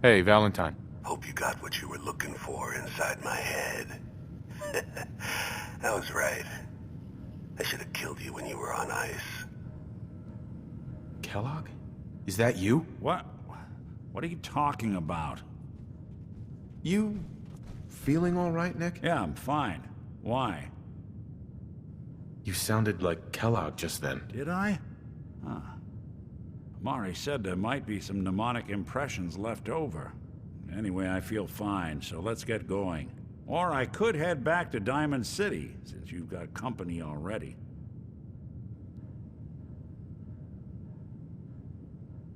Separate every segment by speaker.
Speaker 1: Hey, Valentine.
Speaker 2: Hope you got what you were looking for inside my head. I was right. I should have killed you when you were on ice.
Speaker 1: Kellogg? Is that you?
Speaker 3: What? What are you talking about?
Speaker 1: You feeling all right, Nick?
Speaker 3: Yeah, I'm fine. Why?
Speaker 1: You sounded like Kellogg just then.
Speaker 3: Did I? Huh. Mari said there might be some mnemonic impressions left over. Anyway, I feel fine, so let's get going. Or I could head back to Diamond City, since you've got company already.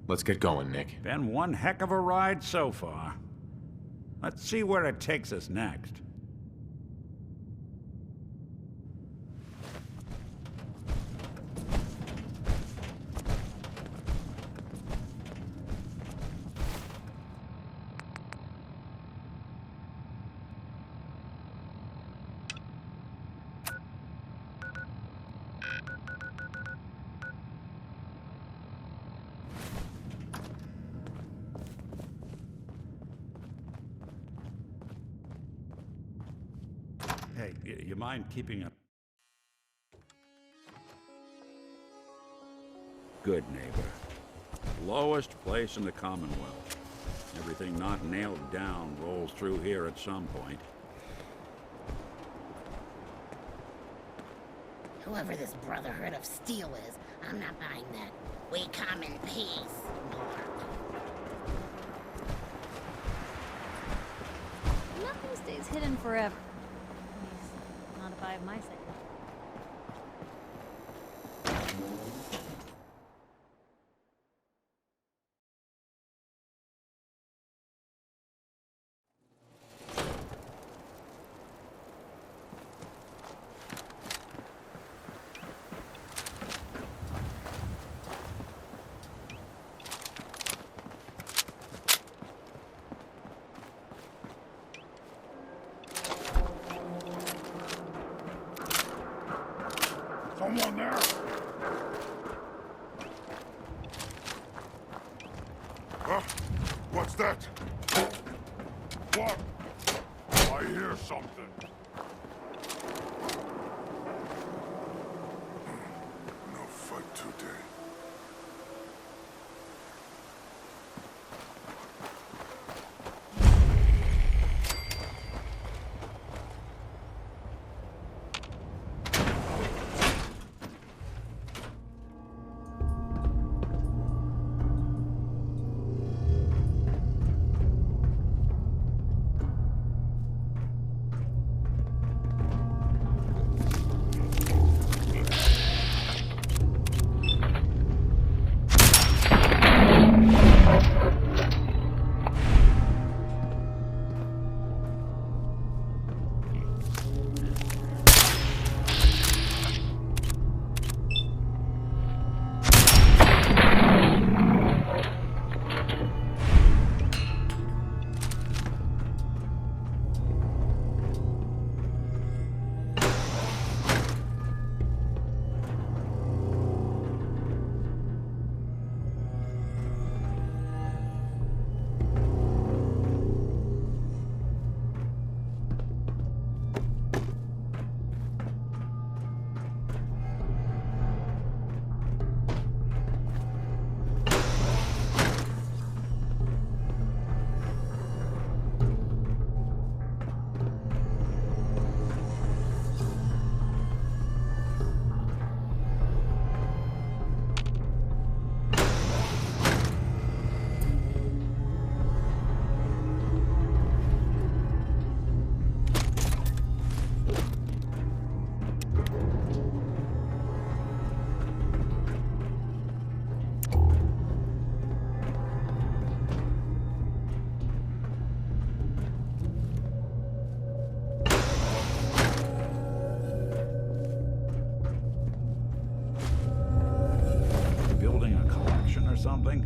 Speaker 1: Let's get going, Nick.
Speaker 3: Been one heck of a ride so far. Let's see where it takes us next. Hey, you mind keeping a... Good neighbor. Lowest place in the Commonwealth. Everything not nailed down rolls through here at some point.
Speaker 4: Whoever this Brotherhood of Steel is, I'm not buying that. We come in peace.
Speaker 5: Nothing stays hidden forever. At least, not if I have my say.
Speaker 3: Someone there?
Speaker 6: Huh? What's that? What? I hear something. No fight today.
Speaker 3: Something?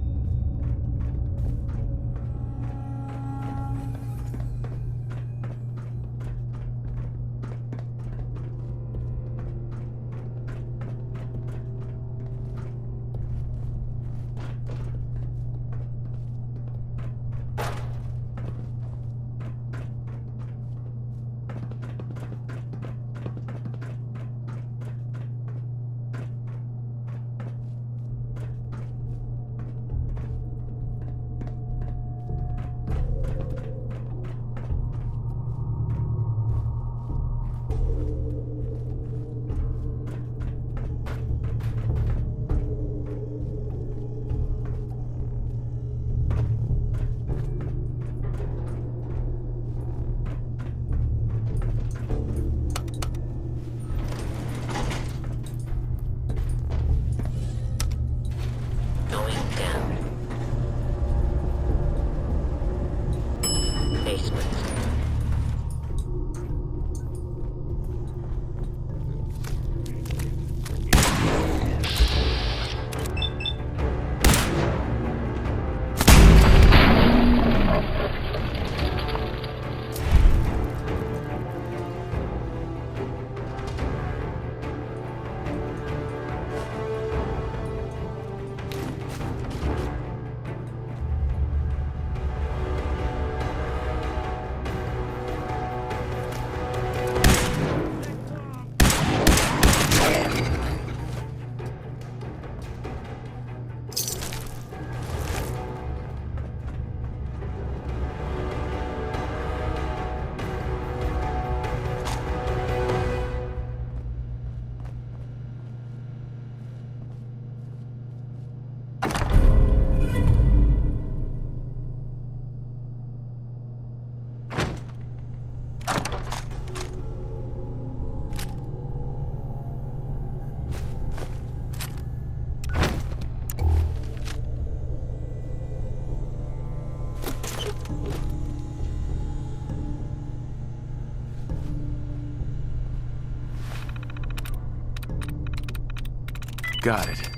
Speaker 1: Got it.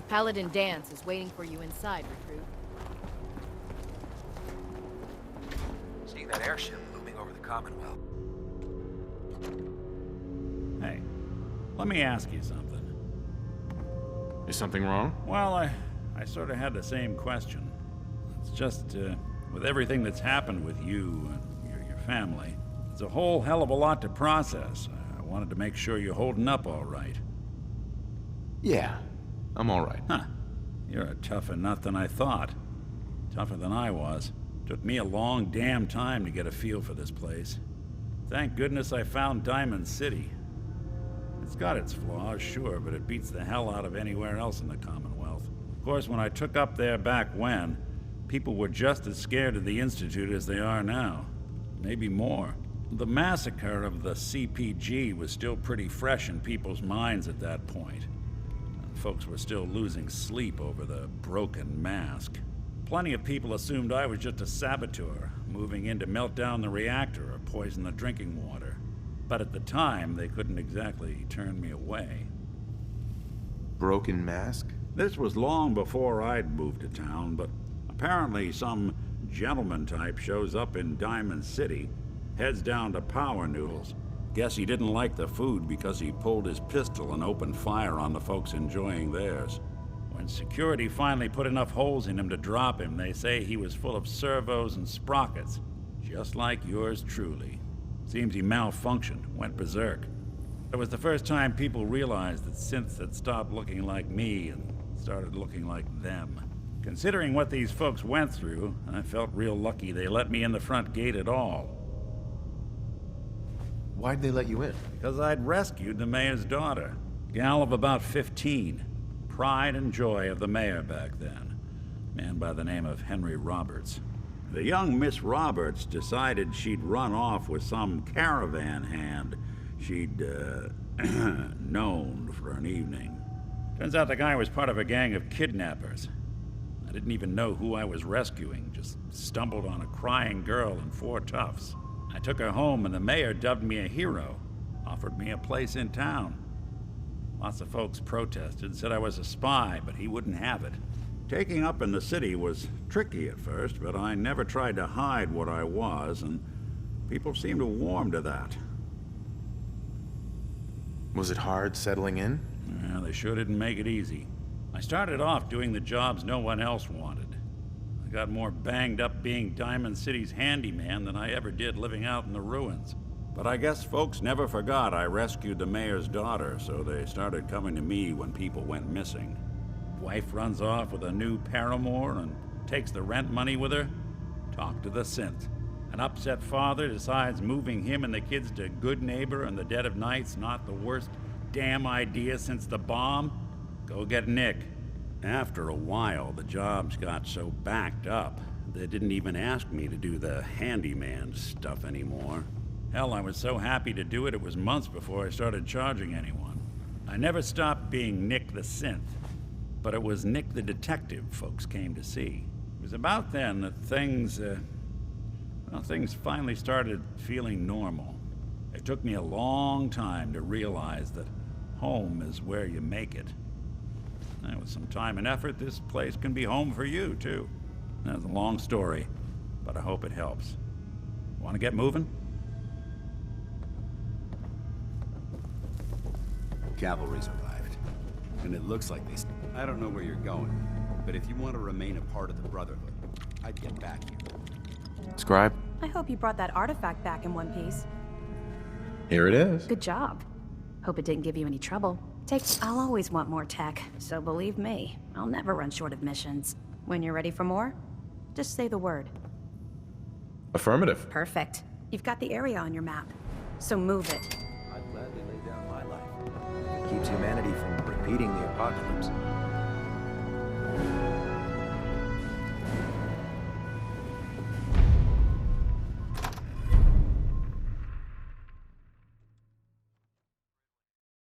Speaker 7: Paladin Dance is waiting for you inside, recruit.
Speaker 8: Seeing that airship looming over the Commonwealth.
Speaker 3: Hey, let me ask you something.
Speaker 1: Is something wrong?
Speaker 3: Well, I sort of had the same question. It's just, with everything that's happened with you and your family, it's a whole hell of a lot to process. I wanted to make sure you're holding up all right.
Speaker 1: Yeah, I'm all right.
Speaker 3: Huh. You're a tougher nut than I thought. Tougher than I was. Took me a long damn time to get a feel for this place. Thank goodness I found Diamond City. It's got its flaws, sure, but it beats the hell out of anywhere else in the Commonwealth. Of course, when I took up there back when, people were just as scared of the Institute as they are now. Maybe more. The massacre of the CPG was still pretty fresh in people's minds at that point. And folks were still losing sleep over the broken mask. Plenty of people assumed I was just a saboteur, moving in to melt down the reactor or poison the drinking water. But at the time, they couldn't exactly turn me away.
Speaker 1: Broken mask?
Speaker 3: This was long before I'd moved to town, but apparently some gentleman type shows up in Diamond City, heads down to Power Noodles. Guess he didn't like the food because he pulled his pistol and opened fire on the folks enjoying theirs. When security finally put enough holes in him to drop him, they say he was full of servos and sprockets, just like yours truly. Seems he malfunctioned, went berserk. It was the first time people realized that synths had stopped looking like me and started looking like them. Considering what these folks went through, I felt real lucky they let me in the front gate at all.
Speaker 1: Why'd they let you in?
Speaker 3: Because I'd rescued the mayor's daughter. Gal of about 15. Pride and joy of the mayor back then. Man by the name of Henry Roberts. The young Miss Roberts decided she'd run off with some caravan hand she'd, known for an evening. Turns out the guy was part of a gang of kidnappers. I didn't even know who I was rescuing, just stumbled on a crying girl and 4 toughs. I took her home and the mayor dubbed me a hero, offered me a place in town. Lots of folks protested, said I was a spy, but he wouldn't have it. Taking up in the city was tricky at first, but I never tried to hide what I was, and people seemed to warm to that.
Speaker 1: Was it hard settling in?
Speaker 3: Yeah, they sure didn't make it easy. I started off doing the jobs no one else wanted. I got more banged up being Diamond City's handyman than I ever did living out in the ruins. But I guess folks never forgot I rescued the mayor's daughter, so they started coming to me when people went missing. Wife runs off with a new paramour and takes the rent money with her. Talk to the synth. An upset father decides moving him and the kids to Good Neighbor in the dead of night's not the worst damn idea since the bomb. Go get Nick. After a while, the jobs got so backed up, they didn't even ask me to do the handyman stuff anymore. Hell, I was so happy to do it, it was months before I started charging anyone. I never stopped being Nick the Synth, but it was Nick the Detective folks came to see. It was about then that things finally started feeling normal. It took me a long time to realize that home is where you make it. And with some time and effort, this place can be home for you, too. That's a long story, but I hope it helps. Want to get moving?
Speaker 9: Cavalry's arrived, and it looks like they... I don't know where you're going, but if you want to remain a part of the Brotherhood, I'd get back here.
Speaker 1: Scribe?
Speaker 10: I hope you brought that artifact back in one piece.
Speaker 1: Here it is.
Speaker 10: Good job. Hope it didn't give you any trouble. I'll always want more tech, so believe me, I'll never run short of missions. When you're ready for more, just say the word.
Speaker 1: Affirmative.
Speaker 10: Perfect. You've got the area on your map, so move it.
Speaker 8: I'd gladly lay down my life. It keeps humanity from repeating the apocalypse.